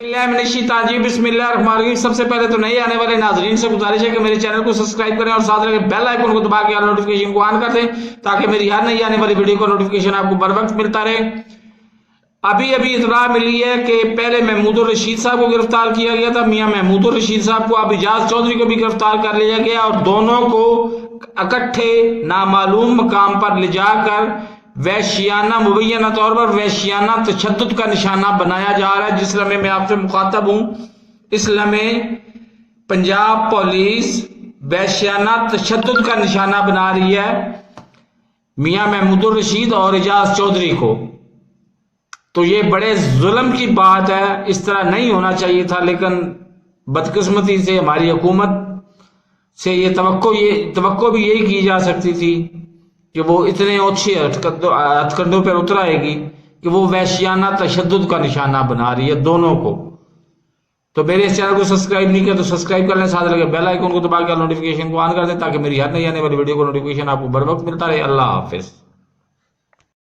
बिस्मिल्लाहिर्रहमानिर्रहीम। सबसे पहले तो नए आने वाले नाजरीन से गुजारिश है कि मेरे चैनल को सब्सक्राइब करें और साथ लगे बेल आइकन को दबा के ऑल नोटिफिकेशन को ऑन कर दें ताकि मेरी हर नई आने वाली वीडियो का नोटिफिकेशन आपको बर वक्त मिलता रहे। अभी अभी इतला मिली है कि पहले महमूदुर रशीद साहब को गिरफ्तार किया गया था। मियां महमूदुर रशीद साहब को अब इजाज चौधरी को भी गिरफ्तार कर लिया गया और दोनों को इकट्ठे नामालूम मकाम पर ले जाकर वैश्याना मुबैना तौर पर वैश्याना तशद्दुद का निशाना बनाया जा रहा है। जिस लम्हे मैं आपसे मुखातब हूं, इस लम्हे पंजाब पुलिस वैश्याना तशद्दुद का निशाना बना रही है मियां महमूदुर रशीद और इजाज चौधरी को। तो ये बड़े जुल्म की बात है, इस तरह नहीं होना चाहिए था, लेकिन बदकिस्मती से हमारी हुकूमत से ये तवक्को भी यही की जा सकती थी कि वो इतने अच्छे हथकंडों पर उतर आएगी कि वो वैश्याना तशद्दुद का निशाना बना रही है दोनों को। तो मेरे इस चैनल को सब्सक्राइब नहीं किया तो सब्सक्राइब कर लें, साथ लगे बेल आइकन को दबा के नोटिफिकेशन को ऑन कर दें ताकि मेरी हर नई आने वाली वीडियो को नोटिफिकेशन आपको बर वक्त मिलता रहे। अल्लाह हाफिज।